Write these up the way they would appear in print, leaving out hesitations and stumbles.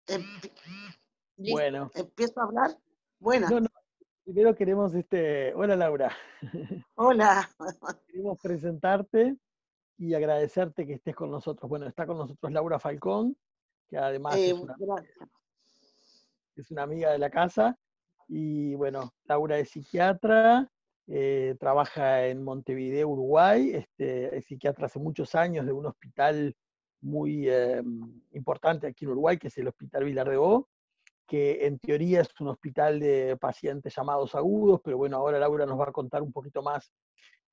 Empi- Bueno, ¿Empiezo a hablar? Buenas. no, primero queremos, hola Laura, Hola. queremos presentarte y agradecerte que estés con nosotros. Bueno, está con nosotros Laura Falcón, que además Gracias. es una amiga de la casa. Y bueno, Laura es psiquiatra, trabaja en Montevideo, Uruguay, es psiquiatra hace muchos años de un hospital muy importante aquí en Uruguay, que es el Hospital Vilar de Bo, que en teoría es un hospital de pacientes llamados agudos, pero bueno, ahora Laura nos va a contar un poquito más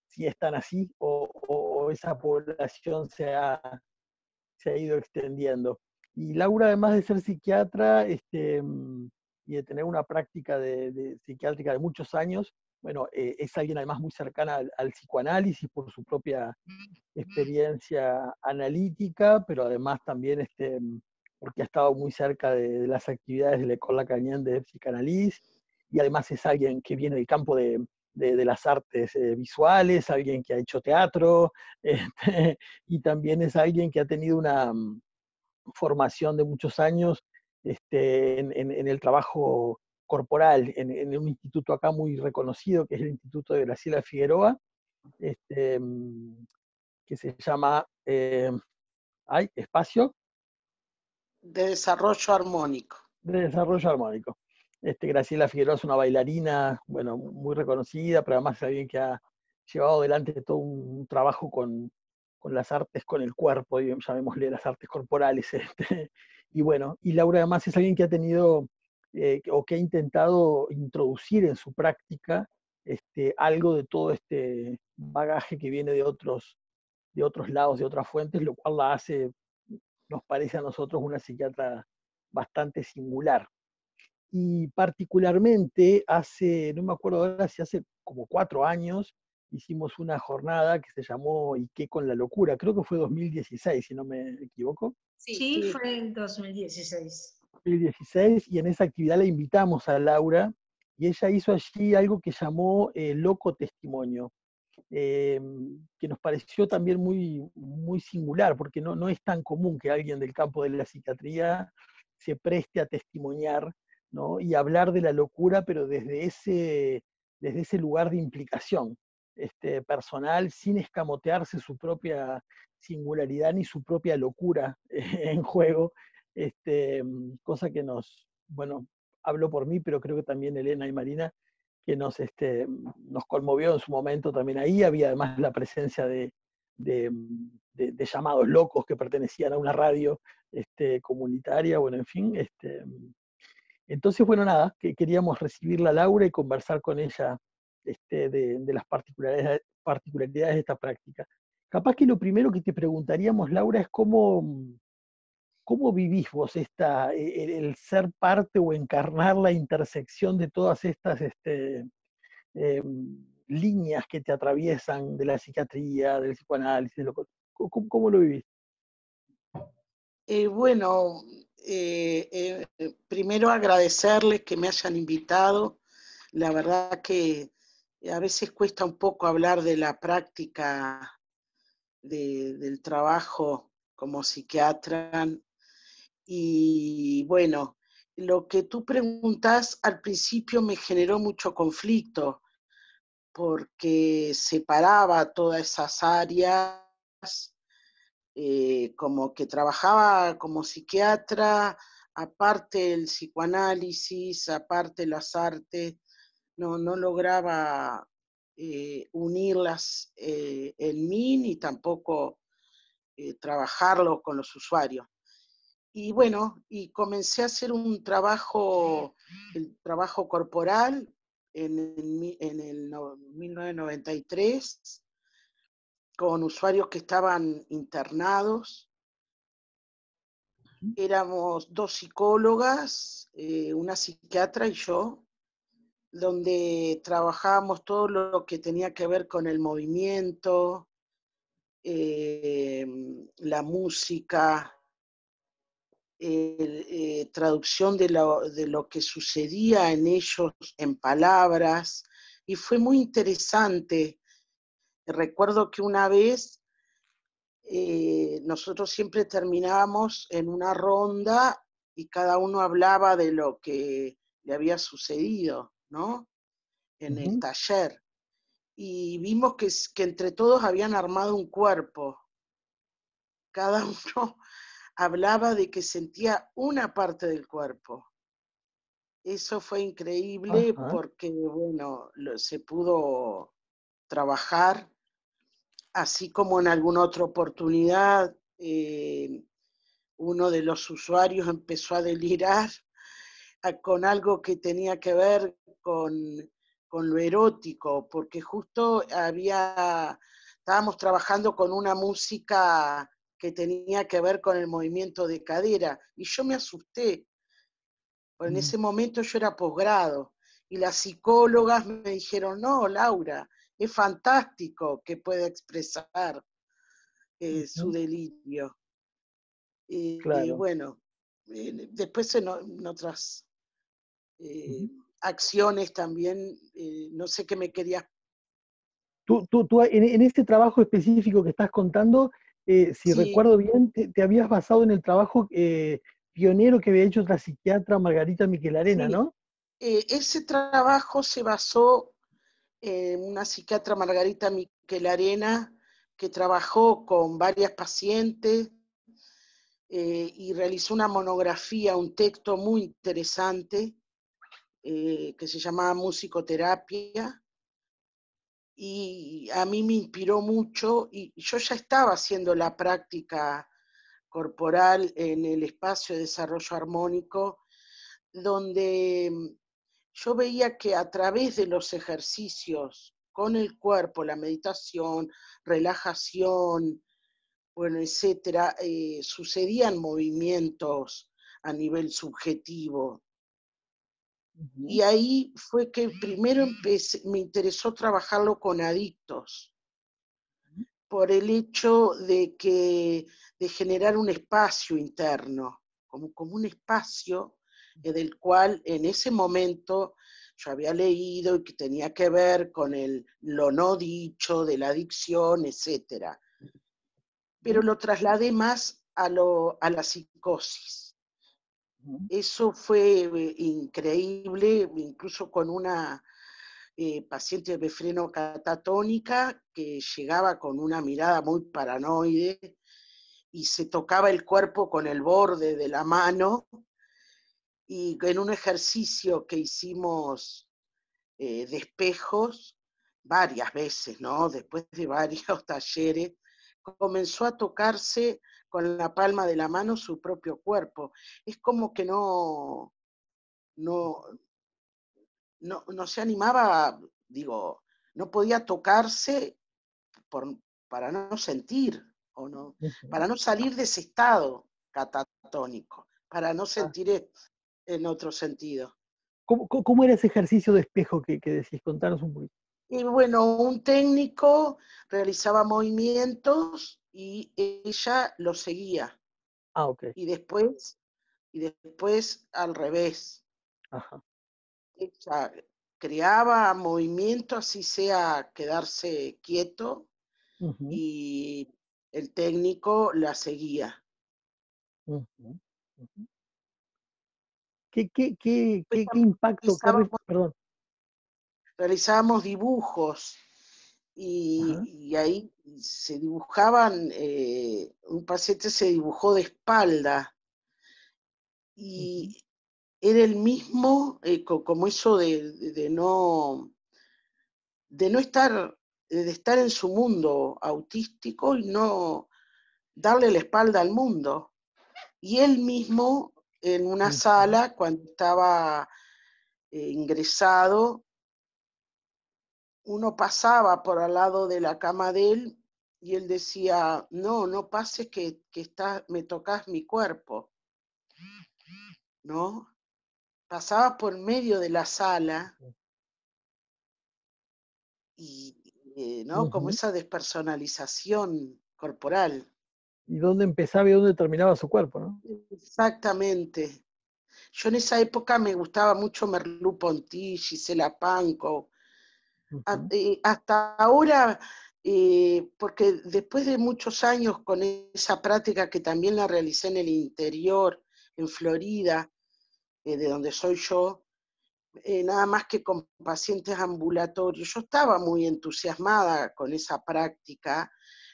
si es tan así o esa población se ha ido extendiendo. Y Laura, además de ser psiquiatra y de tener una práctica de psiquiátrica de muchos años, bueno, es alguien además muy cercana al psicoanálisis por su propia experiencia analítica, pero además también porque ha estado muy cerca de las actividades de l'École Lacanienne de Psicanalís, y además es alguien que viene del campo de las artes visuales, alguien que ha hecho teatro, y también es alguien que ha tenido una formación de muchos años en el trabajo corporal, en un instituto acá muy reconocido, que es el Instituto de Graciela Figueroa, este, que se llama Espacio De desarrollo armónico. de Desarrollo Armónico. Graciela Figueroa es una bailarina, bueno, muy reconocida, pero además es alguien que ha llevado adelante todo un trabajo con las artes, con el cuerpo, digamos, llamémosle las artes corporales. Y bueno, y Laura además es alguien que ha tenido o que ha intentado introducir en su práctica algo de todo este bagaje que viene de otros lados, de otras fuentes, lo cual la hace, nos parece a nosotros, una psiquiatra bastante singular. Y particularmente hace, no me acuerdo ahora si hace como 4 años, hicimos una jornada que se llamó ¿Y qué con la locura? Creo que fue 2016, si no me equivoco. Sí, fue en 2016. 2016, y en esa actividad la invitamos a Laura, y ella hizo allí algo que llamó Loco Testimonio, que nos pareció también muy, muy singular, porque no es tan común que alguien del campo de la psiquiatría se preste a testimoniar, ¿no? Y hablar de la locura, pero desde ese lugar de implicación personal, sin escamotearse su propia singularidad ni su propia locura en juego, cosa que bueno, hablo por mí, pero creo que también Elena y Marina, que nos conmovió en su momento también ahí. Había además la presencia de llamados locos que pertenecían a una radio comunitaria, bueno, en fin. Entonces, bueno, nada, que queríamos recibirla a Laura y conversar con ella de las particularidades de esta práctica. Capaz que lo primero que te preguntaríamos, Laura, es cómo vivís vos el ser parte o encarnar la intersección de todas estas líneas que te atraviesan de la psiquiatría, del psicoanálisis, ¿cómo lo vivís? Bueno, primero agradecerles que me hayan invitado. La verdad que a veces cuesta un poco hablar de la práctica del trabajo como psiquiatra. Y bueno, lo que tú preguntás al principio me generó mucho conflicto porque separaba todas esas áreas, como que trabajaba como psiquiatra, aparte el psicoanálisis, aparte las artes, no lograba unirlas en mí ni tampoco trabajarlo con los usuarios. Y bueno, y comencé a hacer un trabajo, el trabajo corporal en el 1993 con usuarios que estaban internados. Éramos 2 psicólogas, una psiquiatra y yo, donde trabajábamos todo lo que tenía que ver con el movimiento, la música, traducción de lo que sucedía en ellos en palabras, y fue muy interesante. Recuerdo que una vez nosotros siempre terminábamos en una ronda y cada uno hablaba de lo que le había sucedido, ¿no? En el taller. Y vimos que entre todos habían armado un cuerpo. Cada uno hablaba de que sentía una parte del cuerpo. Eso fue increíble Ajá. porque, bueno, se pudo trabajar, así como en alguna otra oportunidad, uno de los usuarios empezó a delirar con algo que tenía que ver con lo erótico, porque justo estábamos trabajando con una música que tenía que ver con el movimiento de cadera, y yo me asusté, porque en ese momento yo era posgrado, y las psicólogas me dijeron, no, Laura, es fantástico que pueda expresar su delirio. Claro. Bueno, después en otras acciones también, no sé qué me querías. Tú en este trabajo específico que estás contando, si Sí, recuerdo bien, te habías basado en el trabajo pionero que había hecho otra psiquiatra, Margarita Michelarena, sí. ¿no? Ese trabajo se basó en una psiquiatra, Margarita Michelarena, que trabajó con varias pacientes y realizó una monografía, un texto muy interesante que se llamaba Musicoterapia, y a mí me inspiró mucho, y yo ya estaba haciendo la práctica corporal en el espacio de desarrollo armónico, donde yo veía que a través de los ejercicios con el cuerpo, la meditación, relajación, bueno, etcétera, sucedían movimientos a nivel subjetivo. Y ahí fue que primero me interesó trabajarlo con adictos, por el hecho de generar un espacio interno, como un espacio del cual en ese momento yo había leído y que tenía que ver con lo no dicho, de la adicción, etc. Pero lo trasladé más a la psicosis. Eso fue increíble, incluso con una paciente de freno catatónica que llegaba con una mirada muy paranoide y se tocaba el cuerpo con el borde de la mano, y en un ejercicio que hicimos de espejos varias veces, ¿no? Después de varios talleres, comenzó a tocarse con la palma de la mano su propio cuerpo. Es como que no, no se animaba, digo, no podía tocarse por, para no sentir, o no, para no salir de ese estado catatónico, para no Ah, sentir en otro sentido. ¿cómo era ese ejercicio de espejo que decís? Contanos un poquito. Y bueno, un técnico realizaba movimientos y ella los seguía. Ah, ok. Y después al revés. Ajá. Ella creaba movimiento, así sea quedarse quieto, Ujú, y el técnico la seguía. ujú, ujú. ¿Qué Después impacto, realizábamos, perdón? realizábamos dibujos Ajá. y ahí se dibujaban, un paciente se dibujó de espalda Ujú, y era el mismo, como eso de no estar, de estar en su mundo autístico y no darle la espalda al mundo. Y él mismo en una ujú, sala, cuando estaba ingresado, uno pasaba por al lado de la cama de él y él decía, no, no pases que me tocas mi cuerpo, ¿no? Pasaba por medio de la sala y, ¿no? Como ujú. esa despersonalización corporal. ¿Y dónde empezaba y dónde terminaba su cuerpo, no? Exactamente. Yo en esa época me gustaba mucho Merleau-Ponty, Gisela Pankow. Ujú, Hasta ahora porque después de muchos años con esa práctica que también la realicé en el interior, en Florida, de donde soy yo, nada más que con pacientes ambulatorios, yo estaba muy entusiasmada con esa práctica,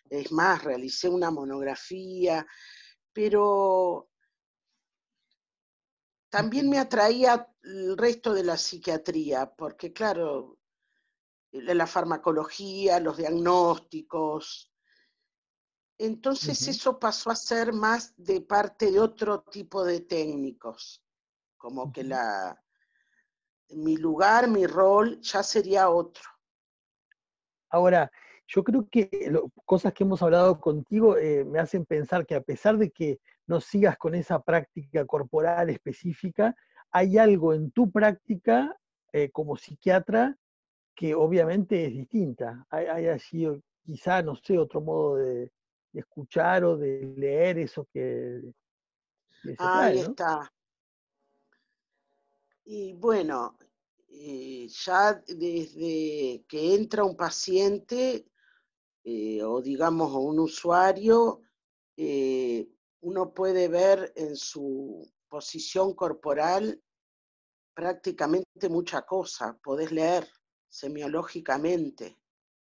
es más, realicé una monografía, pero también me atraía el resto de la psiquiatría, porque claro, la farmacología, los diagnósticos. Entonces eso pasó a ser más de parte de otro tipo de técnicos, como que mi lugar, mi rol ya sería otro. Ahora, yo creo que cosas que hemos hablado contigo me hacen pensar que a pesar de que no sigas con esa práctica corporal específica, hay algo en tu práctica como psiquiatra que obviamente es distinta. Hay allí quizá, no sé, otro modo de escuchar o de leer eso que se Ahí trae, ¿no? está. Y bueno, ya desde que entra un paciente, o digamos un usuario, uno puede ver en su posición corporal prácticamente mucha cosa, podés leer semiológicamente,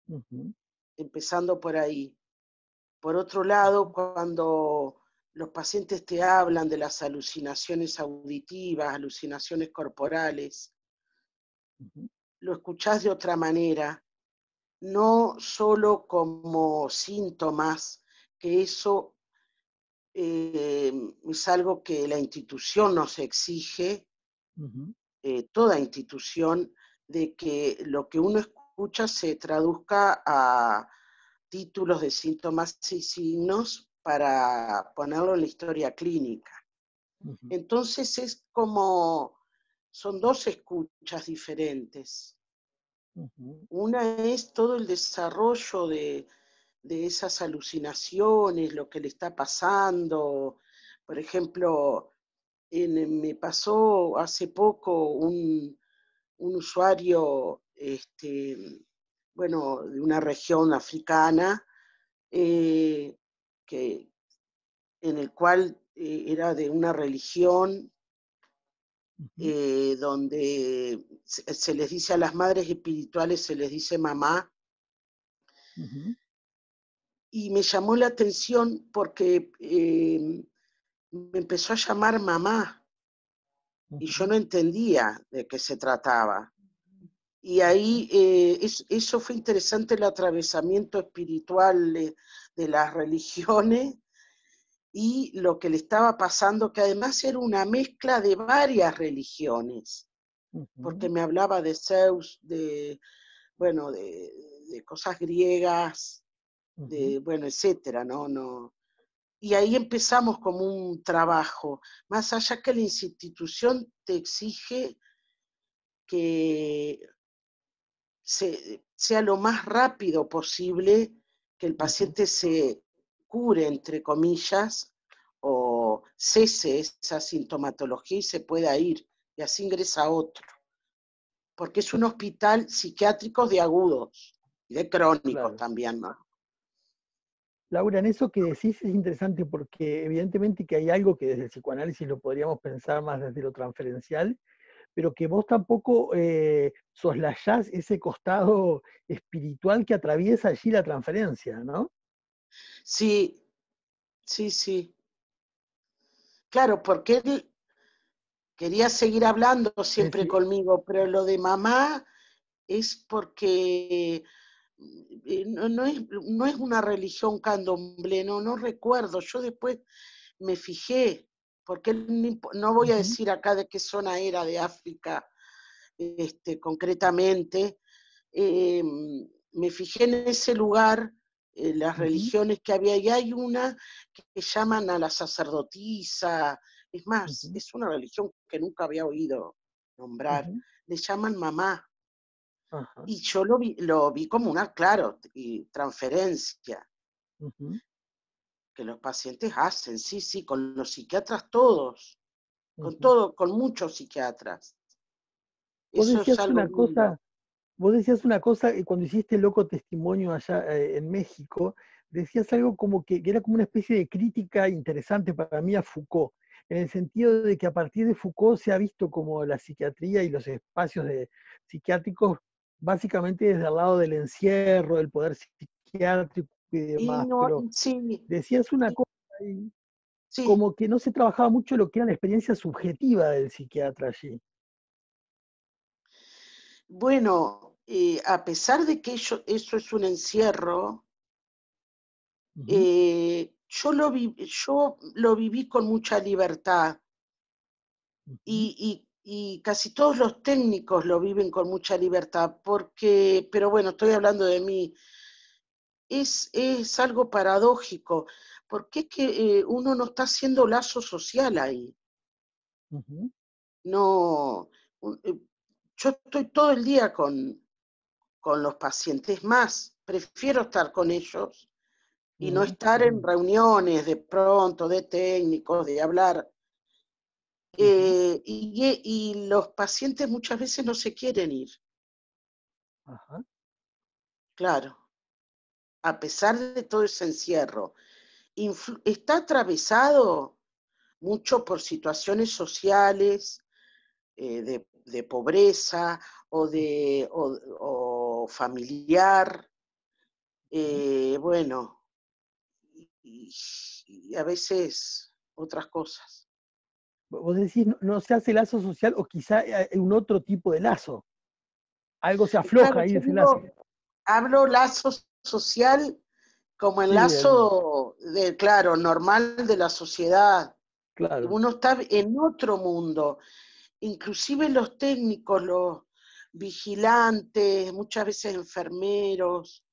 Ujú, empezando por ahí. Por otro lado, cuando los pacientes te hablan de las alucinaciones auditivas, alucinaciones corporales, ujú, lo escuchás de otra manera, no solo como síntomas, que eso es algo que la institución nos exige, ujú, toda institución, de que lo que uno escucha se traduzca a títulos de síntomas y signos para ponerlo en la historia clínica. ujú, Entonces es como, son dos escuchas diferentes. ujú, Una es todo el desarrollo de esas alucinaciones, lo que le está pasando. Por ejemplo, me pasó hace poco un usuario, bueno, de una región africana, eh, que, en el cual era de una religión ujú, donde se les dice a las madres espirituales, se les dice mamá, ujú, y me llamó la atención porque me empezó a llamar mamá y yo ujú, no entendía de qué se trataba. Y ujú, ahí eso fue interesante, el atravesamiento espiritual de las religiones y lo que le estaba pasando, que además era una mezcla de varias religiones, porque ujú, me hablaba de Zeus, bueno, de cosas griegas, ujú. bueno, etcétera, ¿no? No. Y ahí empezamos como un trabajo, más allá que la institución te exige que sea lo más rápido posible, que el Ujú. paciente se cure, entre comillas, o cese esa sintomatología y se pueda ir, y así ingresa otro. Porque es un hospital psiquiátrico de agudos y de crónicos Claro. también, ¿no? Laura, en eso que decís es interesante porque evidentemente que hay algo que desde el psicoanálisis lo podríamos pensar más desde lo transferencial, pero que vos tampoco soslayás ese costado espiritual que atraviesa allí la transferencia, ¿no? Sí, sí, sí. Claro, porque él quería seguir hablando siempre Sí. conmigo, pero lo de mamá es porque no es una religión candomblé, no recuerdo. Yo después me fijé, porque no voy a Ujú, decir acá de qué zona era de África concretamente. eh, Me fijé en ese lugar, las ujú, religiones que había, y hay una que llaman a la sacerdotisa, es más, ujú, es una religión que nunca había oído nombrar, ujú. le llaman mamá. Ajá. Y yo lo vi como una, claro, y transferencia Ujú, que los pacientes hacen, sí, sí, con los psiquiatras todos, con ujú. todo, con muchos psiquiatras. Vos Eso es decías algo una cosa lindo. Vos decías una cosa, cuando hiciste el loco testimonio allá en México, decías algo como que era como una especie de crítica interesante para mí a Foucault, en el sentido de que a partir de Foucault se ha visto como la psiquiatría y los espacios psiquiátricos básicamente desde el lado del encierro, del poder psiquiátrico y Y demás, no, pero sí, decías una y- cosa ahí, sí. como que no se trabajaba mucho lo que era la experiencia subjetiva del psiquiatra allí. Bueno, a pesar de que eso es un encierro, Ujú, yo lo viví con mucha libertad ujú, y casi todos los técnicos lo viven con mucha libertad, pero bueno, estoy hablando de mí, es algo paradójico, porque es que uno no está haciendo lazo social ahí, ujú, no, yo estoy todo el día con los pacientes, más, prefiero estar con ellos y no ujú, estar en ujú, reuniones de pronto, de técnicos, de hablar. ujú. Y los pacientes muchas veces no se quieren ir, Ajá. claro, a pesar de todo ese encierro. Está atravesado mucho por situaciones sociales, de pobreza o familiar, Ujú. bueno, y, y a veces otras cosas. Vos decís, no, no se hace lazo social o quizá un otro tipo de lazo. Algo se afloja Claro, ahí de yo ese lazo. digo, hablo lazo social como el Sí, lazo claro, normal de la sociedad. claro. Uno está en otro mundo, inclusive los técnicos, los vigilantes, muchas veces enfermeros,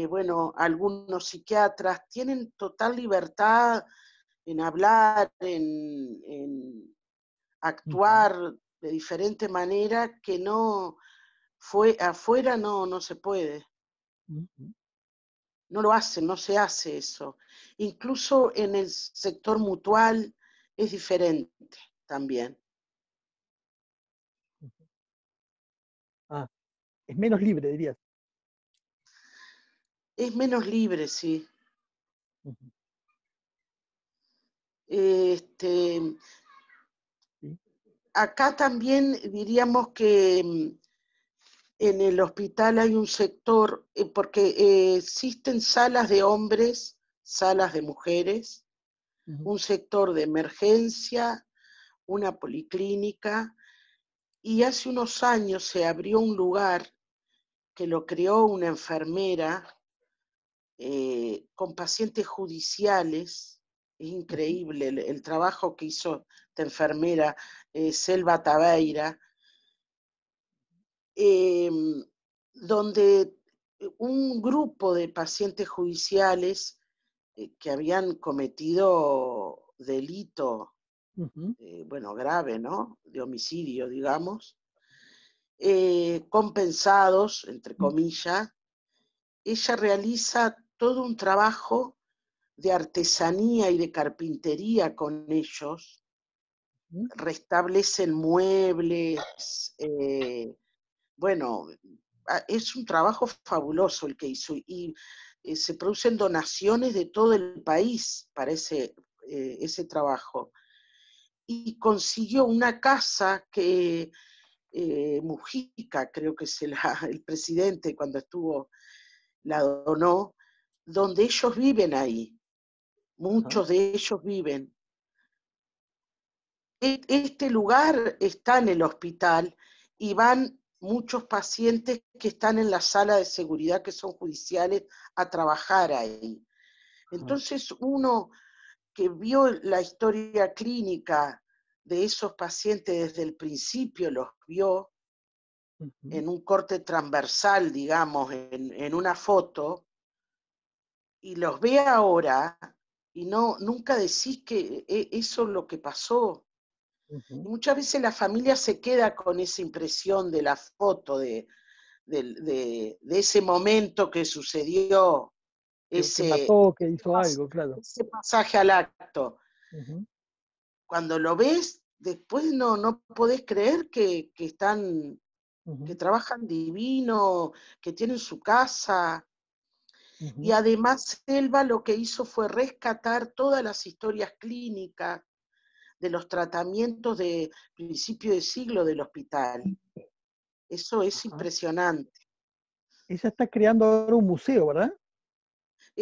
bueno, algunos psiquiatras, tienen total libertad en hablar, en Ujú, actuar de diferente manera que no afuera no se puede. ujú. No lo hacen, no se hace eso. Incluso en el sector mutual es diferente también. Ah, es menos libre, dirías. Es menos libre, sí. Ujú, Este, sí, acá también diríamos que en el hospital hay un sector, porque existen salas de hombres, salas de mujeres, ujú, un sector de emergencia, una policlínica, y hace unos años se abrió un lugar que lo creó una enfermera con pacientes judiciales. Es ujú, increíble el trabajo que hizo esta enfermera, Selva Tabeira, eh, donde un grupo de pacientes judiciales que habían cometido delito, ujú, bueno, grave, ¿no? De homicidio, digamos, compensados, entre comillas, ella realiza todo un trabajo de artesanía y de carpintería con ellos, ujú, restablecen muebles, bueno, es un trabajo fabuloso el que hizo y se producen donaciones de todo el país para ese trabajo. Y consiguió una casa que Mujica, creo que es el presidente cuando estuvo, la donó, donde ellos viven ahí, ajá, muchos de ellos viven. Este lugar está en el hospital y van muchos pacientes que están en la sala de seguridad, que son judiciales, a trabajar ahí. ajá, Entonces uno que vio la historia clínica de esos pacientes desde el principio, los vio ujú, en un corte transversal, digamos, en una foto, y los ve ahora, y nunca decís que eso es lo que pasó. ujú. Y muchas veces la familia se queda con esa impresión de la foto, de ese momento que sucedió, Que ese, mató, que hizo algo, claro. ese pasaje al acto. Ujú, Cuando lo ves, después no podés creer que están que trabajan divino, que tienen su casa. Y Ujú. además Selva lo que hizo fue rescatar todas las historias clínicas de los tratamientos de principio de siglo del hospital. Eso es Ajá. impresionante. Ella está creando ahora un museo, ¿verdad?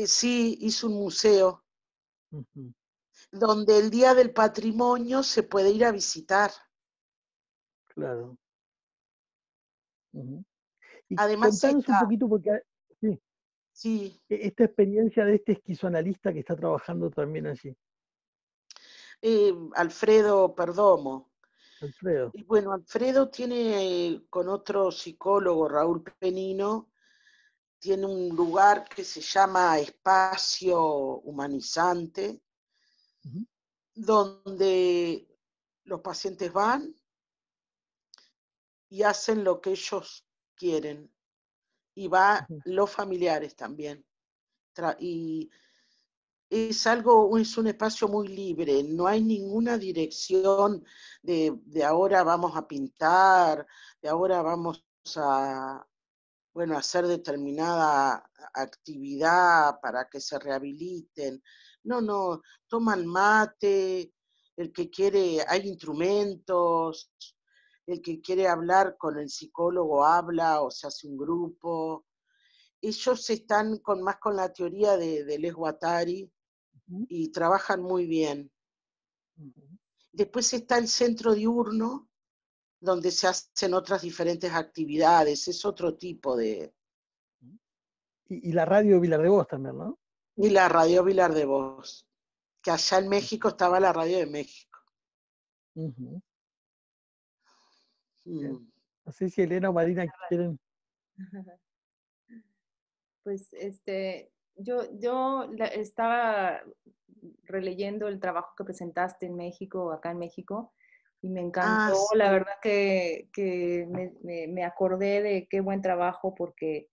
Sí, hizo un museo Ujú. donde el Día del Patrimonio se puede ir a visitar. Claro. Ujú. Y Además contanos un está, poquito, porque sí, sí, esta experiencia de este esquizoanalista que está trabajando también allí, Alfredo Perdomo. Alfredo. Y bueno, Alfredo tiene con otro psicólogo, Raúl Penino, tiene un lugar que se llama Espacio Humanizante, Ujú. donde los pacientes van y hacen lo que ellos quieren. Y va Ujú. los familiares también. Y es un espacio muy libre, no hay ninguna dirección de ahora vamos a pintar, de ahora vamos a, bueno, hacer determinada actividad para que se rehabiliten. No, no, toman mate, el que quiere, hay instrumentos, el que quiere hablar con el psicólogo habla o se hace un grupo. Ellos están más con la teoría de Les Guattari Ujú. y trabajan muy bien. Ujú. Después está el centro diurno, donde se hacen otras diferentes actividades, es otro tipo de... Y la radio de Vilar de Voz también, ¿no? Y la radio Vilar de Voz, que allá en México estaba la radio de México. Ujú. Bien. Mm. No sé si Elena o Marina quieren. Pues yo estaba releyendo el trabajo que presentaste en México, acá en México, y me Ah, encantó, la sí. verdad que me acordé de qué buen trabajo, porque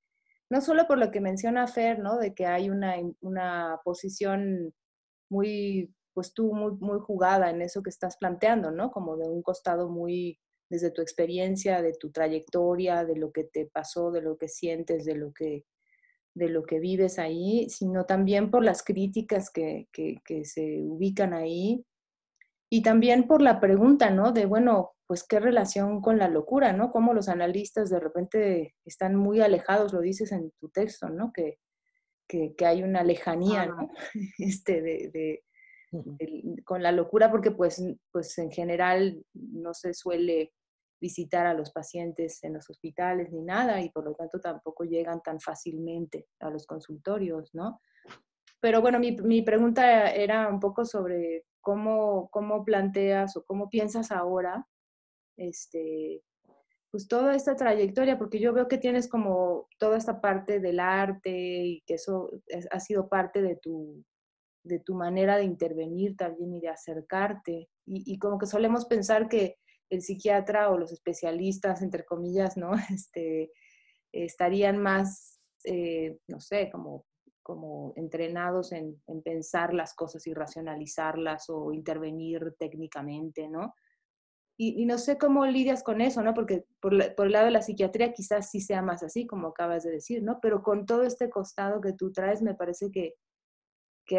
no solo por lo que menciona Fer, ¿no? De que hay una posición muy, pues tú muy jugada en eso que estás planteando, ¿no? Como de un costado muy, desde tu experiencia, de tu trayectoria, de lo que te pasó, de lo que sientes, de lo que vives ahí, sino también por las críticas que se ubican ahí y también por la pregunta, ¿no? De, bueno, pues qué relación con la locura, ¿no? Cómo los analistas de repente están muy alejados, lo dices en tu texto, ¿no? Que hay una lejanía, Ah, ¿no? Con la locura, porque pues en general no se suele visitar a los pacientes en los hospitales ni nada, y por lo tanto tampoco llegan tan fácilmente a los consultorios, ¿no? Pero bueno, mi pregunta era un poco sobre cómo planteas o cómo piensas ahora, pues toda esta trayectoria, porque yo veo que tienes como toda esta parte del arte y que eso ha sido parte de tu manera de intervenir también y de acercarte. Y como que solemos pensar que el psiquiatra o los especialistas, entre comillas, ¿no? Estarían más, no sé, como entrenados en pensar las cosas y racionalizarlas o intervenir técnicamente, ¿no? Y no sé cómo lidias con eso, ¿no? Porque por el lado de la psiquiatría quizás sí sea más así, como acabas de decir, ¿no? Pero con todo este costado que tú traes, me parece que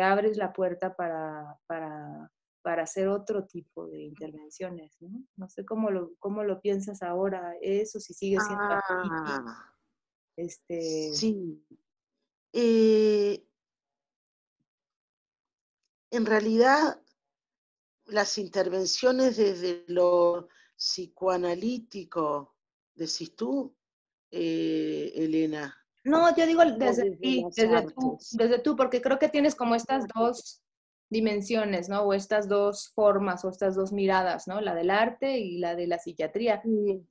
abres la puerta para hacer otro tipo de intervenciones, ¿no? No sé cómo lo piensas ahora, eso, si sigue siendo así, ah, este... sí. Eh, en realidad, las intervenciones desde lo psicoanalítico, decís tú, Elena, No, yo digo o desde desde ti, las artes. desde tú, porque creo que tienes como estas dos dimensiones, ¿no? O estas dos formas, o estas dos miradas, ¿no? La del arte y la de la psiquiatría. Sí,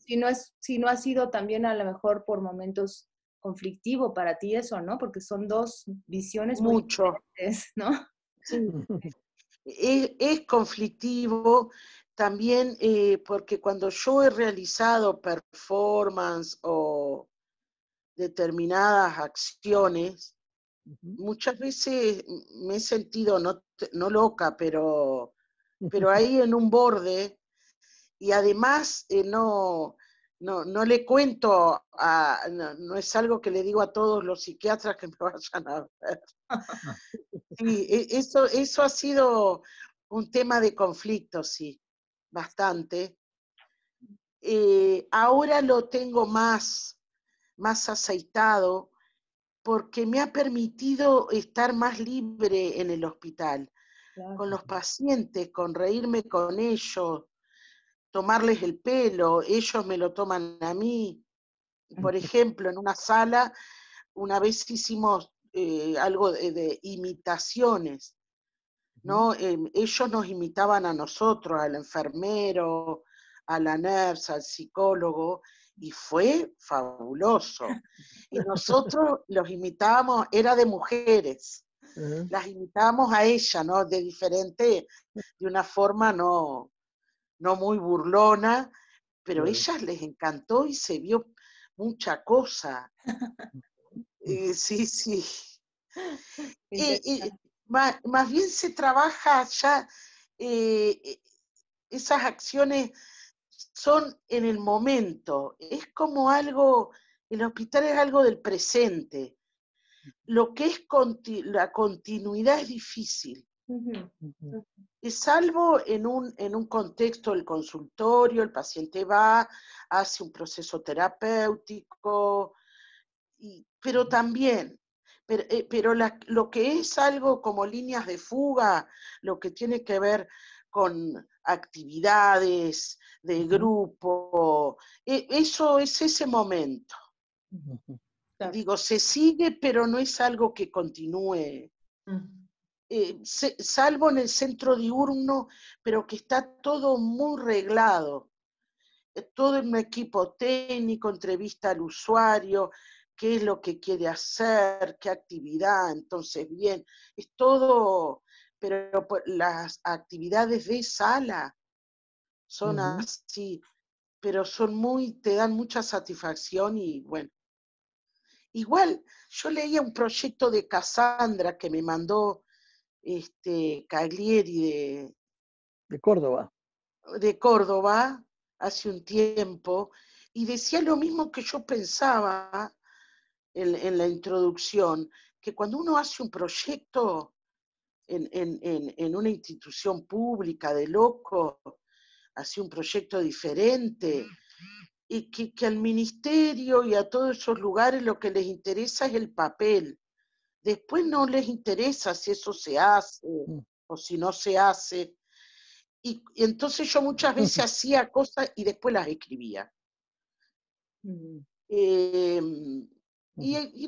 Si no ha sido también a lo mejor por momentos conflictivo para ti eso, ¿no? Porque son dos visiones muy mucho, diferentes, ¿no? sí. Es conflictivo también porque cuando yo he realizado performance o determinadas acciones, Ujú. muchas veces me he sentido no loca, pero ahí en un borde y además no, no le cuento, no es algo que le digo a todos los psiquiatras que me vayan a ver. Sí, eso ha sido un tema de conflicto, sí, bastante. Ahora lo tengo más aceitado porque me ha permitido estar más libre en el hospital, con los pacientes, con reírme con ellos, tomarles el pelo, ellos me lo toman a mí. Por ejemplo, en una sala, una vez hicimos algo de imitaciones, ¿no? Ellos nos imitaban a nosotros, al enfermero, a la nurse, al psicólogo, y fue fabuloso. Y nosotros los imitábamos, era de mujeres, las imitábamos a ella, ¿no? De una forma no muy burlona, pero a ellas les encantó y se vio mucha cosa. Sí, sí. Más bien se trabaja ya, esas acciones son en el momento, es como algo, el hospital es algo del presente. Lo que es la continuidad es difícil. Y salvo en un contexto del consultorio, el paciente va, hace un proceso terapéutico, pero también, pero lo que es algo como líneas de fuga, lo que tiene que ver con actividades de grupo, eso es ese momento. Claro. Digo, se sigue, pero no es algo que continúe. Salvo en el centro diurno, pero que está todo muy reglado. Todo en un equipo técnico, entrevista al usuario, qué es lo que quiere hacer, qué actividad, entonces bien, es todo, pero las actividades de sala son así, pero te dan mucha satisfacción y bueno. Igual, yo leía un proyecto de Cassandra que me mandó Caglieri de Córdoba. De Córdoba, hace un tiempo, y decía lo mismo que yo pensaba en la introducción, que cuando uno hace un proyecto en una institución pública de loco, hace un proyecto diferente, y que al ministerio y a todos esos lugares lo que les interesa es el papel. Después no les interesa si eso se hace o si no se hace. Y entonces yo muchas veces hacía cosas y después las escribía. Y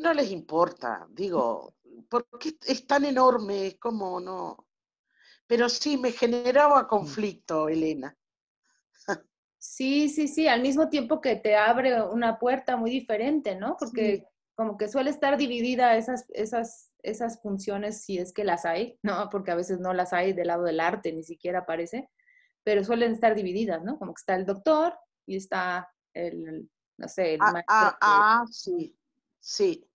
no les importa, digo, porque es tan enorme, es como no. Pero sí, me generaba conflicto, Elena. Sí, sí, sí, al mismo tiempo que te abre una puerta muy diferente, ¿no? Porque sí, como que suele estar dividida esas funciones, si es que las hay, ¿no? Porque a veces no las hay del lado del arte, ni siquiera aparece, pero suelen estar divididas, ¿no? Como que está el doctor y está no sé, el maestro. Sí, sí.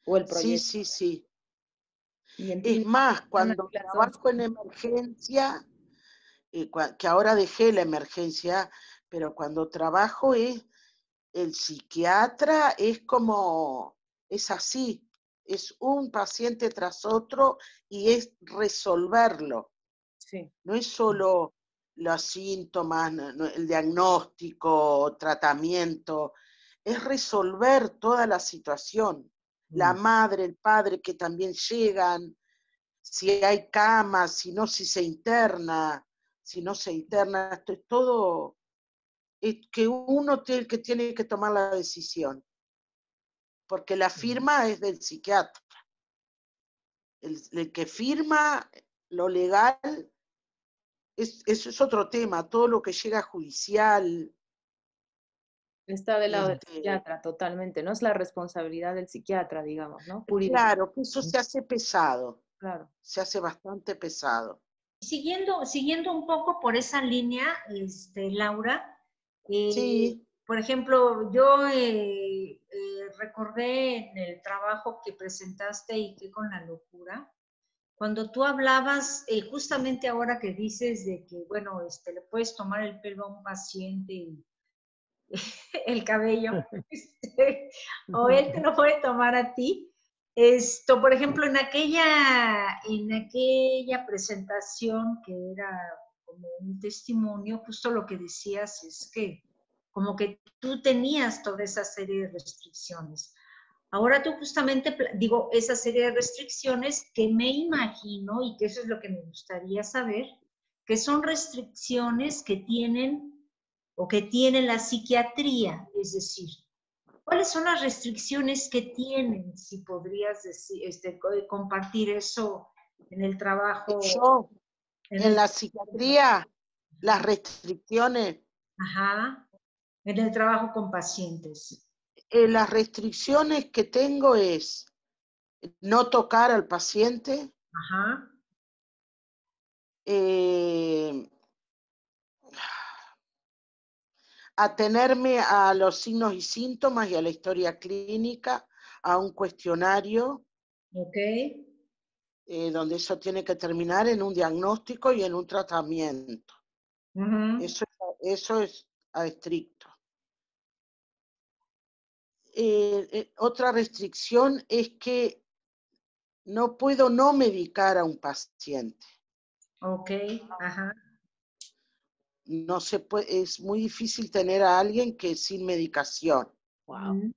O el proyecto. Sí, sí, sí. Es más, cuando trabajo en emergencia, que ahora dejé la emergencia, pero cuando trabajo el psiquiatra es como, es así, es un paciente tras otro y es resolverlo. Sí. No es solo los síntomas, el diagnóstico, tratamiento, es resolver toda la situación. La madre, el padre que también llegan, si hay camas, si no, si se interna, si no se interna, esto es todo, es que uno que tiene que tomar la decisión, porque la firma es del psiquiatra. El que firma lo legal, eso es otro tema, todo lo que llega judicial. Está del lado del psiquiatra, totalmente, ¿no? Es la responsabilidad del psiquiatra, digamos, ¿no? Jurídico. Claro, que eso se hace pesado. Claro. Se hace bastante pesado. Siguiendo un poco por esa línea, Laura, sí. Por ejemplo, yo recordé en el trabajo que presentaste y que con la locura, cuando tú hablabas, justamente ahora que dices de que, bueno, le puedes tomar el pelo a un paciente el cabello, o él te lo puede tomar a ti. Por ejemplo, en aquella presentación que era como un testimonio, justo lo que decías es que como que tú tenías toda esa serie de restricciones. Ahora tú justamente, digo, esa serie de restricciones que me imagino, y que eso es lo que me gustaría saber, que son restricciones que tienen o que tiene la psiquiatría, es decir, ¿cuáles son las restricciones que tienen? Si podrías decir, compartir eso en el trabajo. Yo, en la psiquiatría, las restricciones. Ajá, en el trabajo con pacientes. Las restricciones que tengo es no tocar al paciente, Ajá. atenerme a los signos y síntomas y a la historia clínica, a un cuestionario, Ok. donde eso tiene que terminar en un diagnóstico y en un tratamiento. Eso es a estricto. Otra restricción es que no puedo no medicar a un paciente. Ok, ajá. No se puede, es muy difícil tener a alguien que sin medicación. Wow.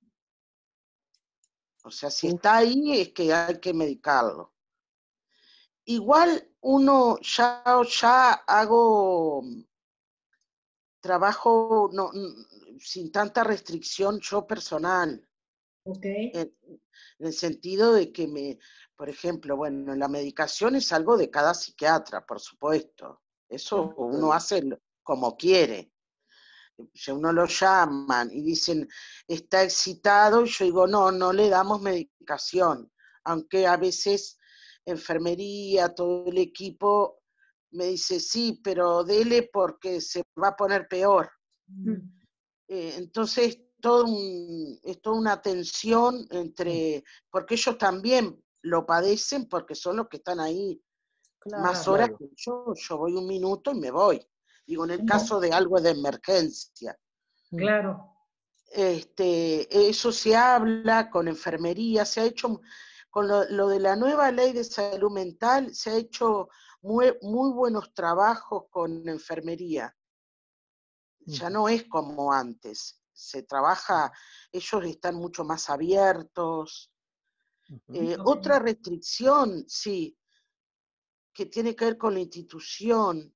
O sea, si está ahí es que hay que medicarlo. Igual uno ya hago trabajo sin tanta restricción yo personal. Ok. En el sentido de que por ejemplo, bueno, la medicación es algo de cada psiquiatra, por supuesto. Eso uno hace como quiere. Si a uno lo llaman y dicen, está excitado, y yo digo, no le damos medicación. Aunque a veces enfermería, todo el equipo me dice, sí, pero dele porque se va a poner peor. Entonces, es toda una tensión porque ellos también lo padecen porque son los que están ahí más horas que yo voy un minuto y me voy. Digo, en el caso de algo de emergencia. Claro. Eso se habla con enfermería, se ha hecho, con lo de la nueva ley de salud mental, se ha hecho muy buenos trabajos con enfermería. Ya no es como antes, se trabaja, ellos están mucho más abiertos. Otra restricción, sí, que tiene que ver con la institución,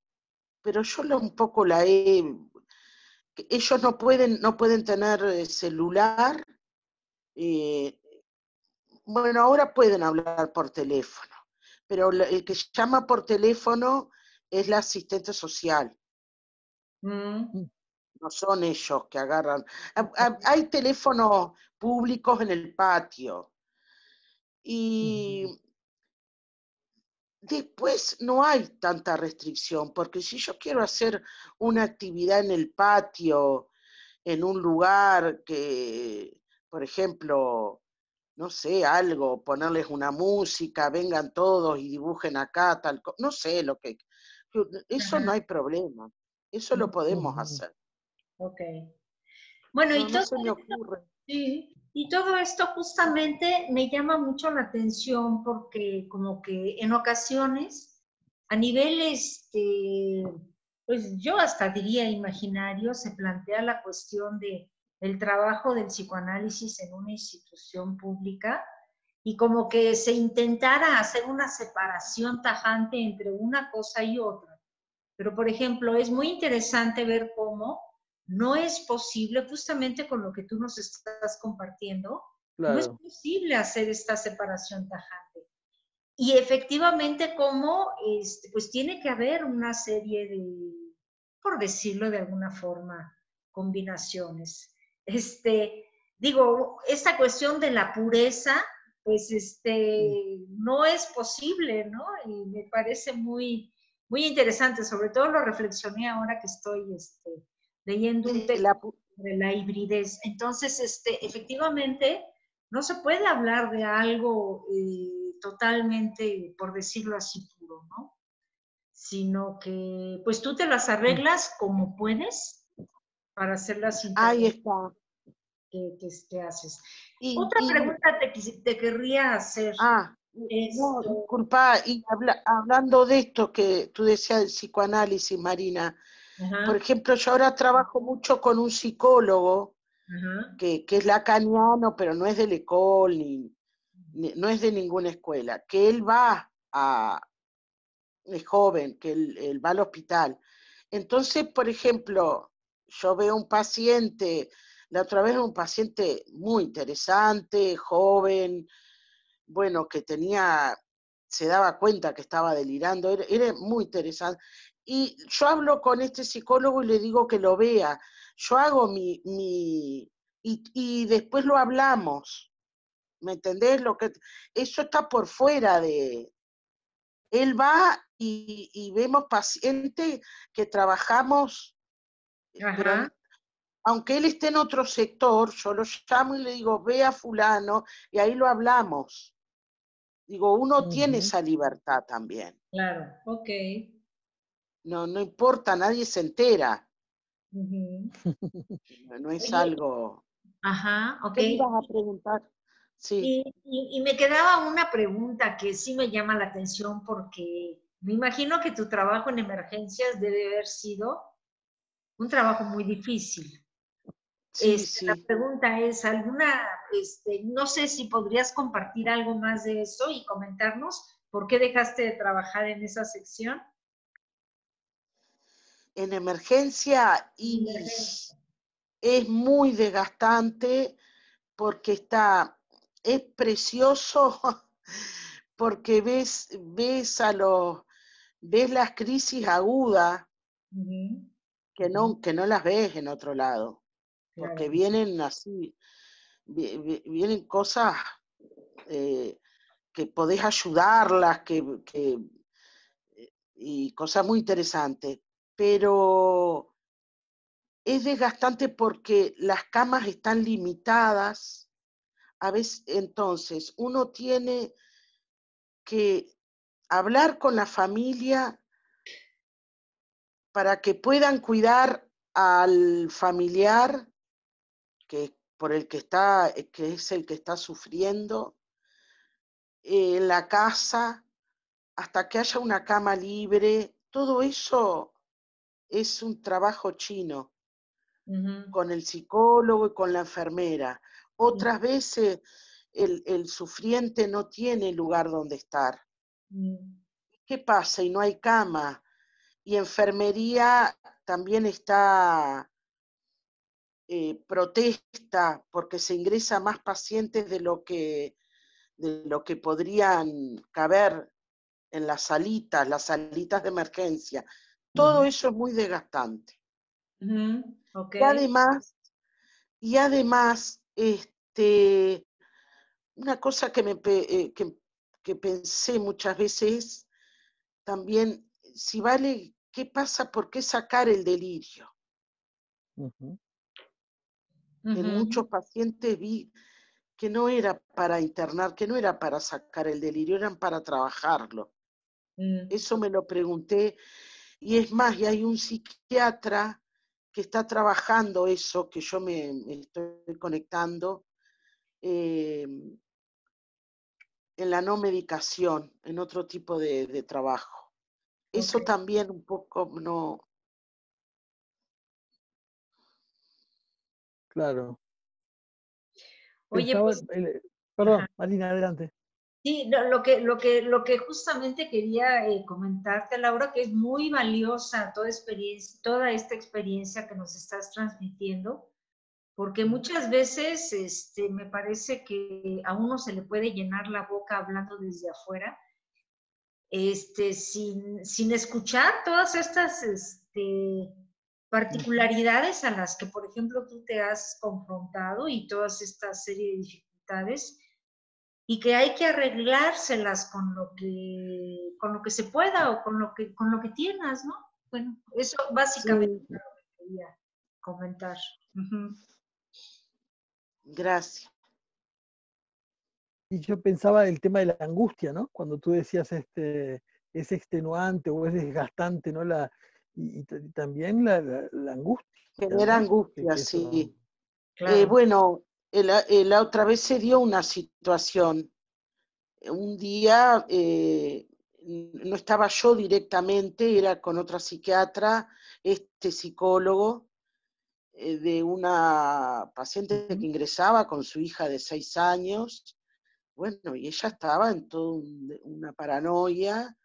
pero yo un poco ellos no pueden tener celular. Bueno, ahora pueden hablar por teléfono, pero el que llama por teléfono es la asistente social. No son ellos que agarran. Hay teléfonos públicos en el patio. Y después no hay tanta restricción, porque si yo quiero hacer una actividad en el patio, en un lugar que, por ejemplo, no sé, algo, ponerles una música, vengan todos y dibujen acá, no sé lo que... Eso no hay problema, eso lo podemos hacer. Ok. Bueno, no se me ocurre. Sí, y todo esto justamente me llama mucho la atención porque como que en ocasiones, a nivel, pues yo hasta diría imaginario, se plantea la cuestión de el trabajo del psicoanálisis en una institución pública y como que se intentara hacer una separación tajante entre una cosa y otra. Pero, por ejemplo, es muy interesante ver cómo no es posible, justamente con lo que tú nos estás compartiendo, no es posible hacer esta separación tajante. Y efectivamente cómo, pues tiene que haber una serie de, por decirlo de alguna forma, combinaciones. Digo, esta cuestión de la pureza, pues no es posible, ¿no? Y me parece muy, muy interesante, sobre todo lo reflexioné ahora que estoy leyendo un texto sobre la hibridez. Entonces, efectivamente, no se puede hablar de algo totalmente, por decirlo así, puro, ¿no? Sino que, pues tú te las arreglas como puedes para hacer las Ahí intervenciones está. que haces. Y, Otra y, pregunta te querría hacer. no, Esto, disculpa, y hablando de esto que tú decías del psicoanálisis, Marina, por ajá, ejemplo, yo ahora trabajo mucho con un psicólogo ajá, que es lacaniano, pero no es de L'École, no es de ninguna escuela, que él va es joven, que él va al hospital. Entonces, por ejemplo, yo veo un paciente, la otra vez un paciente muy interesante, joven, bueno, que se daba cuenta que estaba delirando, era muy interesante. Y yo hablo con este psicólogo y le digo que lo vea. Yo hago y después lo hablamos. ¿Me entendés? Eso está por fuera de. Él va y vemos pacientes que trabajamos ajá, durante. Aunque él esté en otro sector, yo lo llamo y le digo, ve a fulano, y ahí lo hablamos. Digo, uno tiene Ujú. esa libertad también. claro, ok. No, no importa, nadie se entera. Ujú. No es Oye, algo. ajá, ok. ¿Qué me ibas a preguntar? Sí. Y me quedaba una pregunta que sí me llama la atención porque me imagino que tu trabajo en emergencias debe haber sido un trabajo muy difícil. Sí, La sí. pregunta es, no sé si podrías compartir algo más de eso y comentarnos por qué dejaste de trabajar en esa sección. En emergencia En y emergencia. es muy desgastante porque es precioso porque ves las crisis agudas Ujú, que no las ves en otro lado, porque claro. vienen así, vienen cosas que podés ayudarlas, y cosas muy interesantes, pero es desgastante porque las camas están limitadas. A veces, entonces, uno tiene que hablar con la familia para que puedan cuidar al familiar por el que es el que está sufriendo, en la casa, hasta que haya una cama libre. Todo eso es un trabajo chino, Ujú, con el psicólogo y con la enfermera. Otras veces el sufriente no tiene lugar donde estar. ujú, ¿Qué pasa? Y no hay cama. Y enfermería también está protesta porque se ingresa más pacientes de lo que podrían caber en las salitas de emergencia. Todo Ujú. eso es muy desgastante. ujú, ok. Y además, una cosa que pensé muchas veces también, si vale, ¿qué pasa? ¿Por qué sacar el delirio? Ujú. En Ujú, muchos pacientes vi que no era para internar, que no era para sacar el delirio, eran para trabajarlo. mm, Eso me lo pregunté, y es más, y hay un psiquiatra que está trabajando eso, que yo me estoy conectando, eh, en la no medicación, en otro tipo de trabajo. ok. Eso también un poco no. Claro. Oye, Pensaba, pues, perdón, ajá. Marina, adelante. Sí, no, lo que justamente quería comentarte, Laura, que es muy valiosa toda esta experiencia que nos estás transmitiendo, porque muchas veces me parece que a uno se le puede llenar la boca hablando desde afuera, sin escuchar todas estas particularidades a las que, por ejemplo, tú te has confrontado y todas esta serie de dificultades y que hay que arreglárselas con lo que se pueda o con lo que tienes, ¿no? Bueno, eso básicamente Sí, es lo que quería comentar. Ujú. gracias. Y yo pensaba el tema de la angustia, ¿no? Cuando tú decías es extenuante o es desgastante, ¿no? y también la angustia, Genera ¿no? angustia, Que eso, sí. Claro. Bueno, la otra vez se dio una situación. Un día no estaba yo directamente, era con otra psiquiatra, psicólogo, de una paciente que ingresaba con su hija de 6 años. Bueno, y ella estaba en toda una paranoia,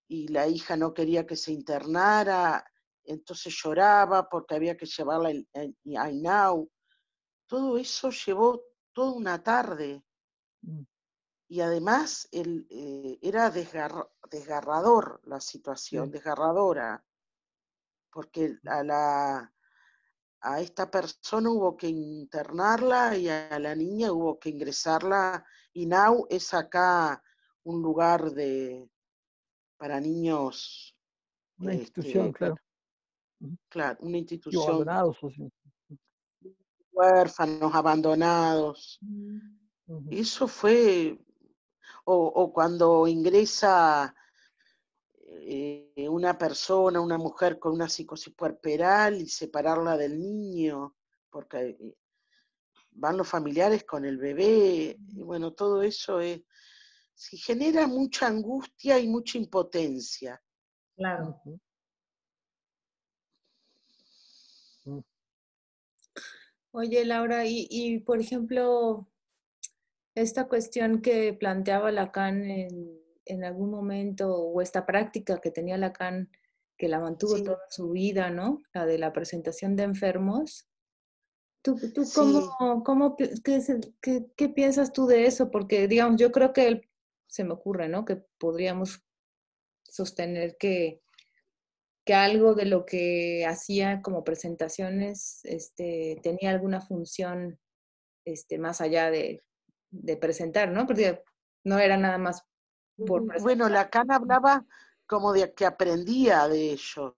y la hija no quería que se internara, entonces lloraba porque había que llevarla a INAU. Todo eso llevó toda una tarde. Y además era desgarrador la situación, sí. desgarradora, porque a esta persona hubo que internarla y a la niña hubo que ingresarla. INAU es acá un lugar para niños, Una institución, bueno, claro. claro, una Sí, o institución, abandonados. O sí. huérfanos, abandonados. Eso fue, o cuando ingresa una persona, una mujer con una psicosis puerperal y separarla del niño, porque van los familiares con el bebé, y bueno, todo eso sí, genera mucha angustia y mucha impotencia. Claro. Oye, Laura, por ejemplo, esta cuestión que planteaba Lacan en algún momento, o esta práctica que tenía Lacan, que la mantuvo Sí, toda su vida, ¿no? La de la presentación de enfermos. ¿Tú sí. qué piensas tú de eso? Porque, digamos, yo creo que se me ocurre, ¿no? Que podríamos sostener que algo de lo que hacía como presentaciones tenía alguna función más allá de presentar, ¿no? Porque no era nada más por Bueno, presentar. Lacan hablaba como de que aprendía de ellos,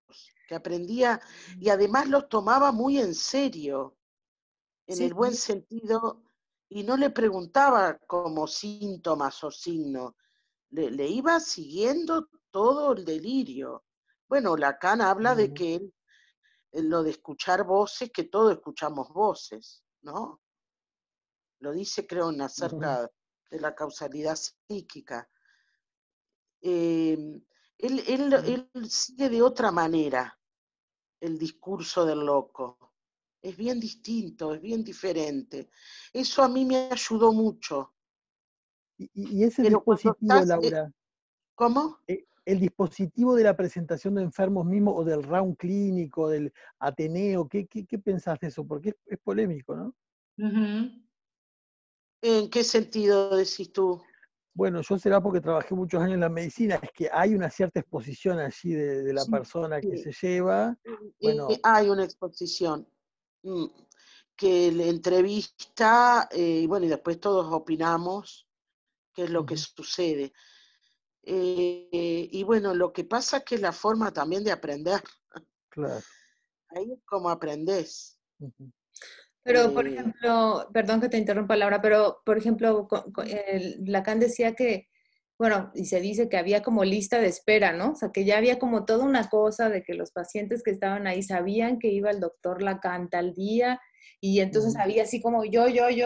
que aprendía y además los tomaba muy en serio, en Sí, el buen sentido, y no le preguntaba como síntomas o signos, le iba siguiendo todo el delirio. Bueno, Lacan habla de que lo de escuchar voces, que todos escuchamos voces, ¿no? Lo dice, creo, en acerca de la causalidad psíquica. Él sigue de otra manera el discurso del loco. Es bien distinto, es bien diferente. Eso a mí me ayudó mucho. Y ese Pero cuando dispositivo, estás, Laura, ¿cómo? el dispositivo de la presentación de enfermos mismo, o del round clínico, del Ateneo, ¿qué pensás de eso? Porque es polémico, ¿no? ¿En qué sentido decís tú? Bueno, yo será porque trabajé muchos años en la medicina, es que hay una cierta exposición allí de la Sí, persona que sí. se lleva. Bueno, Hay una exposición mm, que le entrevista, y bueno, y después todos opinamos qué es lo que sucede. Y bueno, lo que pasa es que es la forma también de aprender. claro. Ahí es como aprendés. pero por Eh, ejemplo, perdón que te interrumpa, Laura, pero por ejemplo, Lacan decía que, bueno, y se dice que había como lista de espera, ¿no? O sea, que ya había como toda una cosa de que los pacientes que estaban ahí sabían que iba el doctor Lacan tal día, y entonces había así como yo,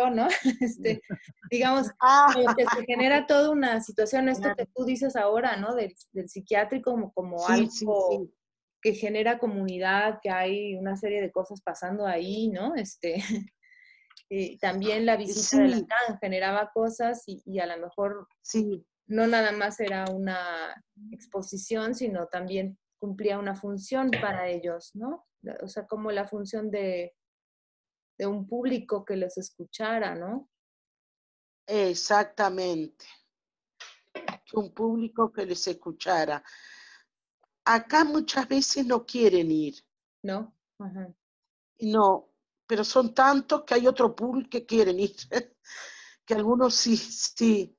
¿no? Digamos, ah, como que se genera toda una situación, esto que claro. tú dices ahora, ¿no? Del psiquiátrico como Sí, sí, algo sí. que genera comunidad, que hay una serie de cosas pasando ahí, ¿no? También la visita de Sí, Lacan generaba cosas y a lo mejor sí, no nada más era una exposición, sino también cumplía una función para ellos, ¿no? O sea, como la función de un público que los escuchara, ¿no? exactamente. Un público que les escuchara. Acá muchas veces no quieren ir. ¿No? Ajá. No, pero son tantos que hay otro pool que quieren ir. Que algunos sí, sí.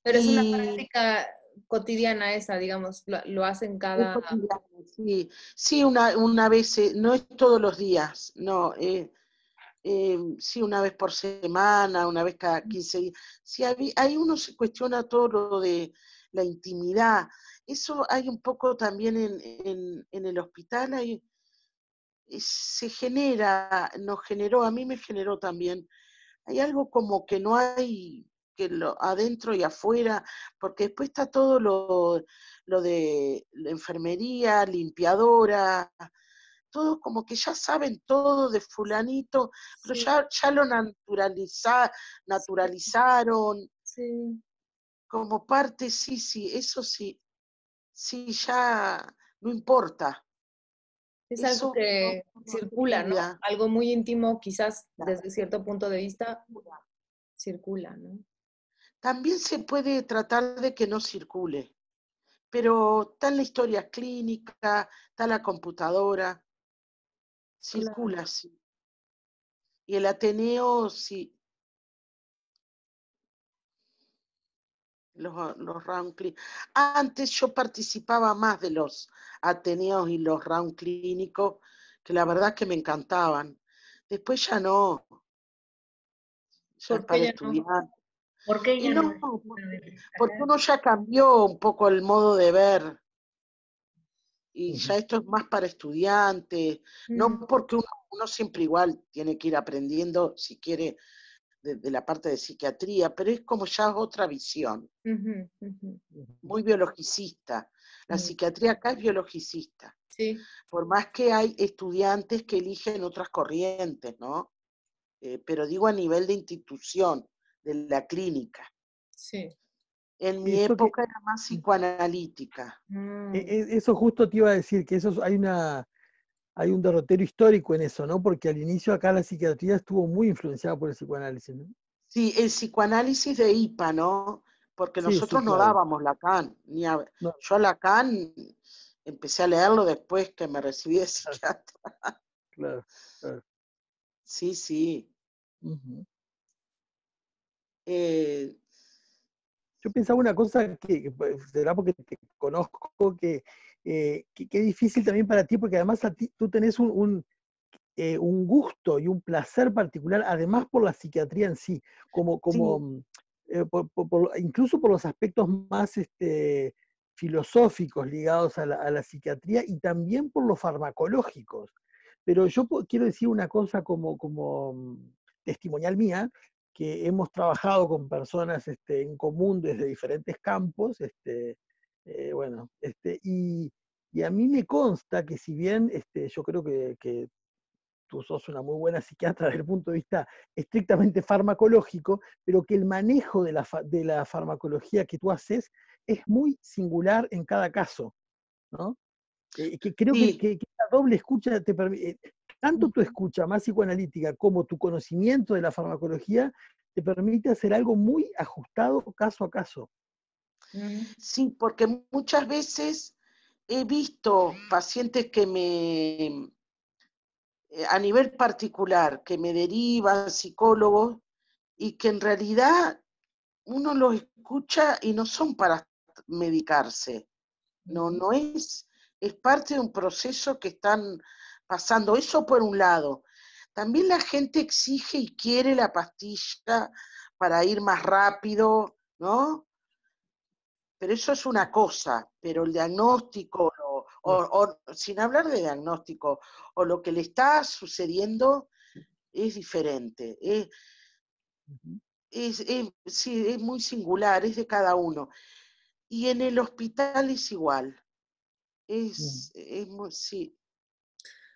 Pero es una Y práctica cotidiana esa, digamos, lo hacen es cada... cotidiano, sí. Sí, una vez, no es todos los días, no. Sí, una vez por semana, una vez cada 15 días. Sí, ahí uno se cuestiona todo lo de la intimidad. eso hay un poco también en el hospital, se genera, nos generó, a mí me generó también, hay algo como que no hay que adentro y afuera, porque después está todo lo de la enfermería, limpiadora, todos como que ya saben todo de fulanito, pero Sí, ya lo naturalizaron sí. como parte, sí, eso sí, sí, ya no importa. Es algo Eso que forma parte de circula, mi ¿no? vida. Algo muy íntimo, quizás Claro. desde cierto punto de vista, circula, ¿no? También se puede tratar de que no circule, pero está en la historia clínica, está en la computadora, Claro. circula, sí. Y el Ateneo, sí, los round clínicos. Antes yo participaba más de los Ateneos y los round clínicos, que la verdad que me encantaban. Después ya no, ya es ¿Por qué para ya no? estudiar. ¿Por qué Y ya no? no, A ver, porque ajá. uno ya cambió un poco el modo de ver. Y ya Ujú. esto es más para estudiantes, Mm, no porque uno siempre igual tiene que ir aprendiendo, si quiere, de la parte de psiquiatría, pero es como ya otra visión, ujú, ujú, muy biologicista. La mm. psiquiatría acá es biologicista, Sí, por más que hay estudiantes que eligen otras corrientes, ¿no? Pero digo a nivel de institución, de la clínica. sí. En mi Eso que, época era más psicoanalítica. Mm. eso justo te iba a decir, que hay un derrotero histórico en eso, ¿no? Porque al inicio acá la psiquiatría estuvo muy influenciada por el psicoanálisis, ¿no? Sí, el psicoanálisis de IPA, ¿no? Porque Sí, sí, nosotros no claro. dábamos Lacan. No, Yo Lacan empecé a leerlo después que me recibí de claro, psiquiatra. claro, claro. Sí, sí. Ujú. Eh, Yo pensaba una cosa pues, será porque te conozco, que es difícil también para ti, porque además tú tenés un gusto y un placer particular, además por la psiquiatría en sí, sí, incluso por los aspectos más filosóficos ligados a la psiquiatría y también por los farmacológicos. Pero yo quiero decir una cosa como testimonial mía, que hemos trabajado con personas en común desde diferentes campos, bueno, y a mí me consta que si bien yo creo que tú sos una muy buena psiquiatra desde el punto de vista estrictamente farmacológico, pero que el manejo de la farmacología que tú haces es muy singular en cada caso, ¿no? Que creo sí. que la doble escucha te permite, tanto tu escucha más psicoanalítica como tu conocimiento de la farmacología te permite hacer algo muy ajustado caso a caso. Mm. Sí, porque muchas veces he visto pacientes que a nivel particular, que me derivan psicólogos y que en realidad uno los escucha y no son para medicarse. No es parte de un proceso que están pasando. Eso por un lado. También la gente exige y quiere la pastilla para ir más rápido, ¿no? Pero eso es una cosa, pero el diagnóstico, sin hablar de diagnóstico, o lo que le está sucediendo es diferente. Sí, es muy singular, es de cada uno. Y en el hospital es igual. Sí.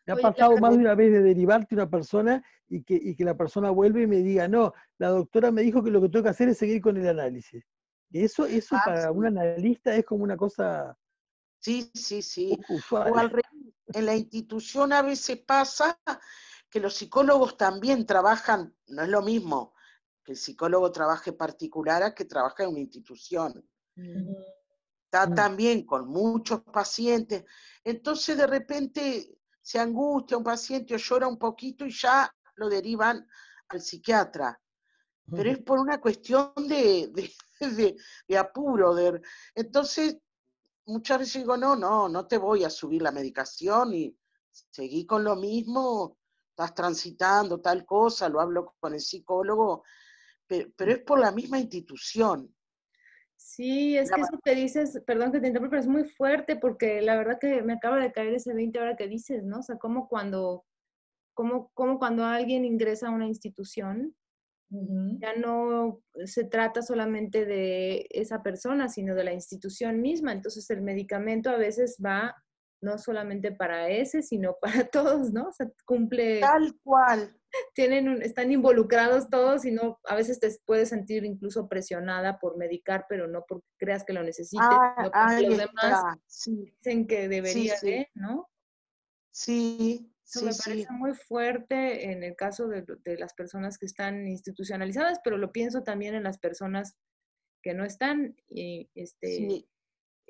Me ha Oye, pasado más de Como, una vez de derivarte una persona y que la persona vuelve y me diga, no, la doctora me dijo que lo que tengo que hacer es seguir con el análisis. Eso para un sí, analista es como una cosa sí. poco O usual. al revés, en la institución a veces pasa que los psicólogos también trabajan, no es lo mismo que el psicólogo trabaje particular a que trabaje en una institución. mm, Está Mm, también con muchos pacientes, entonces de repente se angustia un paciente o llora un poquito y ya lo derivan al psiquiatra, pero ujú. es por una cuestión de apuro. Entonces, muchas veces digo, no te voy a subir la medicación y seguí con lo mismo, estás transitando tal cosa, lo hablo con el psicólogo, pero es por la misma institución. Sí, es La que eso que dices, perdón que te interrumpa, pero es muy fuerte porque la verdad que me acaba de caer ese 20 ahora que dices, ¿no? O sea, como cuando alguien ingresa a una institución, Ujú. ya no se trata solamente de esa persona, sino de la institución misma. Entonces el medicamento a veces va no solamente para ese, sino para todos, ¿no? O sea, cumple, Tal cual. están involucrados todos y no, a veces te puedes sentir incluso presionada por medicar, pero no porque creas que lo necesites, Ah, sino porque ahí los demás está. Sí, dicen que sí, debería sí, de, ¿no? sí, Eso sí, me parece sí. muy fuerte en el caso de las personas que están institucionalizadas, pero lo pienso también en las personas que no están, Sí, sí,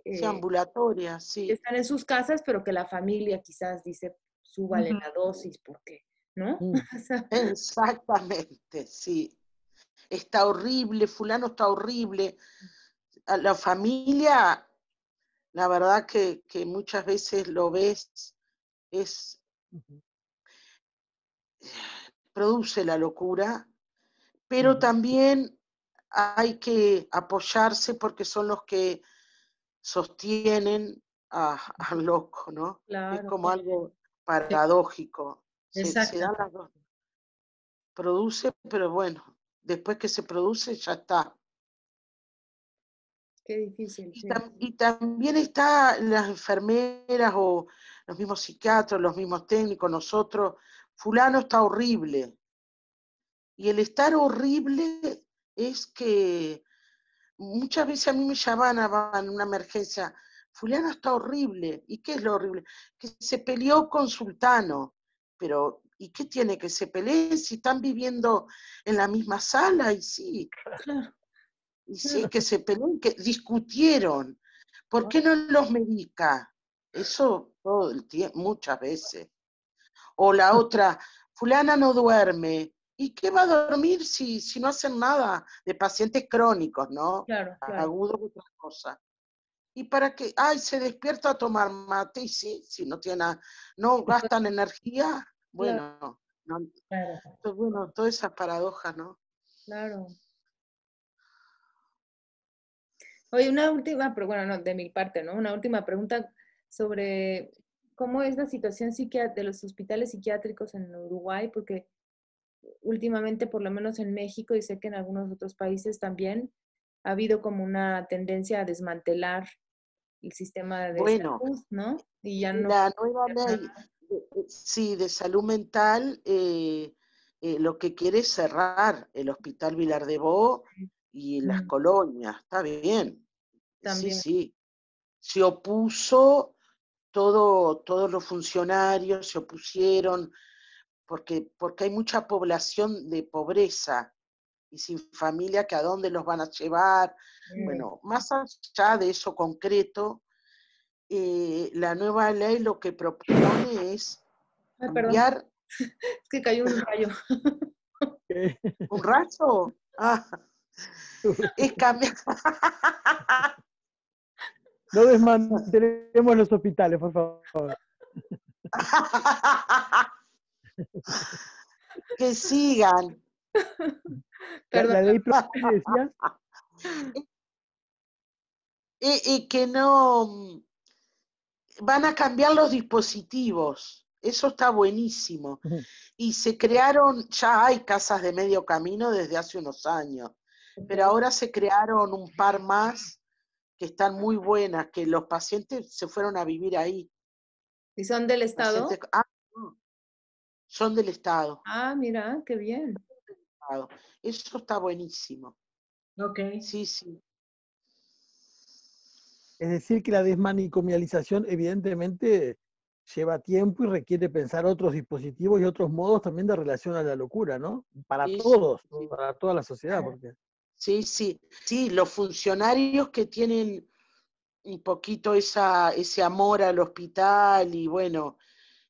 eh, ambulatoria, que sí. están en sus casas, pero que la familia quizás dice, súbale Ujú. la dosis, porque, ¿no? Mm, O sea, Exactamente, sí. Está horrible, fulano está horrible. A la familia, la verdad que muchas veces lo ves, es, ujú, produce la locura, pero ujú. también hay que apoyarse porque son los que sostienen al loco, ¿no? Es claro, como algo Sí, paradójico. Se dan exactamente. las dos. Produce, pero bueno, después que se produce ya está. qué difícil, Y, sí. y también están las enfermeras o los mismos psiquiatras, los mismos técnicos, nosotros, fulano está horrible. Y el estar horrible es que muchas veces a mí me llamaban en una emergencia, fulano está horrible. ¿Y qué es lo horrible? Que se peleó con Sultano. Pero, ¿y qué tiene que se peleen si están viviendo en la misma sala? Claro. Y sí que se peleó, que discutieron. ¿Por qué no los medica? Eso todo el tiempo, muchas veces. O la otra, fulana no duerme. ¿Y qué va a dormir si no hacen nada? De pacientes crónicos, ¿no? Claro, claro. Agudos, otra cosa. ¿Y para qué? Ay, se despierta a tomar mate. Y sí, si no tiene, no gastan energía, Claro, bueno, no, Claro. bueno, todas esas paradojas, ¿no? claro. Oye, una última, pero bueno, no, de mi parte, ¿no? Una última pregunta sobre cómo es la situación de los hospitales psiquiátricos en Uruguay, porque últimamente, por lo menos en México, y sé que en algunos otros países también, ha habido como una tendencia a desmantelar el sistema de Bueno, salud, ¿no? Y ya no la nueva hacer ley, nada. sí, de salud mental, lo que quiere es cerrar el Hospital Vilar de Bo y las Mm. colonias. Está bien, sí, También. sí. Se opuso todos los funcionarios, se opusieron, porque hay mucha población de pobreza y sin familia, que a dónde los van a llevar. Mm. Bueno, más allá de eso concreto, la nueva ley lo que propone es Ay, perdón, cambiar es que cayó un rayo. ¿Qué? un rayo. Es cambiar. No desmantelemos los hospitales, por favor. Que sigan. La Perdón. ley que decías. Y que no van a cambiar los dispositivos. Eso está buenísimo. Y se crearon, ya hay casas de medio camino desde hace unos años, Ok. pero ahora se crearon un par más que están muy buenas, que los pacientes se fueron a vivir ahí. ¿Y son del Pacientes, Estado? no, son del Estado. Ah, mira, qué bien. Eso está buenísimo. Ok. Sí, sí. Es decir, que la desmanicomialización evidentemente lleva tiempo y requiere pensar otros dispositivos y otros modos también de relación a la locura, ¿no? Para Sí, todos, ¿no? sí, Para toda la sociedad, porque sí, sí, sí, los funcionarios que tienen un poquito ese amor al hospital y bueno,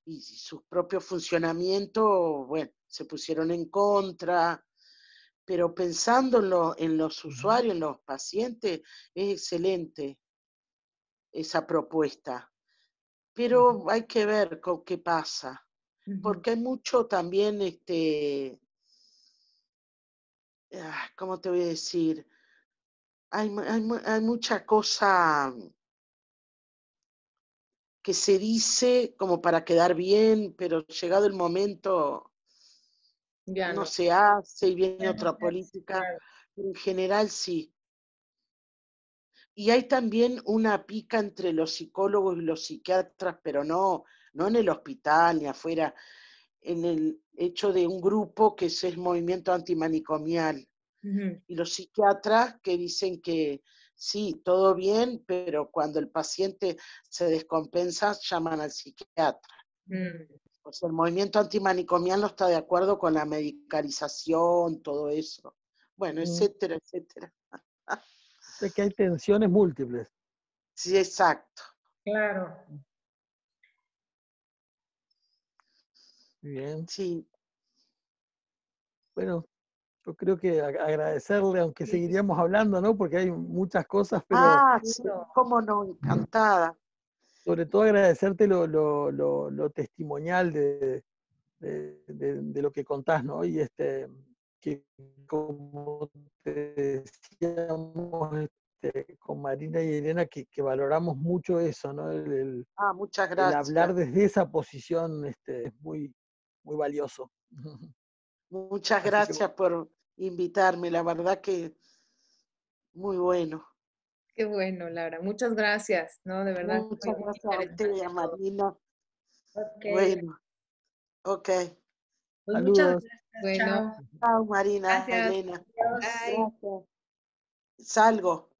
y su propio funcionamiento, bueno, se pusieron en contra, pero pensando en los usuarios, en los pacientes, es excelente esa propuesta. ujú, Pero hay que ver con qué pasa, Ujú. porque hay mucho también, ¿cómo te voy a decir? hay mucha cosa que se dice como para quedar bien, pero llegado el momento Ya no no. se hace y viene Ya no otra se hace, política, claro. pero en general sí. Y hay también una pica entre los psicólogos y los psiquiatras, pero no en el hospital ni afuera, en el hecho de un grupo que es el movimiento antimanicomial. Ujú. Y los psiquiatras que dicen que sí, todo bien, pero cuando el paciente se descompensa, llaman al psiquiatra. Mm. O sea, el movimiento antimanicomial no está de acuerdo con la medicalización, todo eso. Bueno, Mm. etcétera, etcétera. O sea que hay tensiones múltiples. Sí, exacto. Claro. Bien. Sí. Bueno, yo creo que agradecerle, aunque Sí, seguiríamos hablando, ¿no? Porque hay muchas cosas, pero Ah, sí, seguro. cómo no, encantada. sobre todo agradecerte lo testimonial de lo que contás, ¿no? Y que como te decíamos con Marina y Elena, que valoramos mucho eso, ¿no? Ah, muchas El hablar gracias. desde esa posición es muy, muy valioso. Muchas Así que gracias por invitarme, la verdad que muy bueno. Qué bueno, Laura. Muchas gracias, ¿no? De verdad, muy, Muchas muy gracias a usted y interesante a todo. Marina. Ok. Bueno, ok. Pues muchas saludos. gracias. Bueno, Chao. Chao, Marina, gracias. Elena. Adiós. Bye. Gracias. Salgo.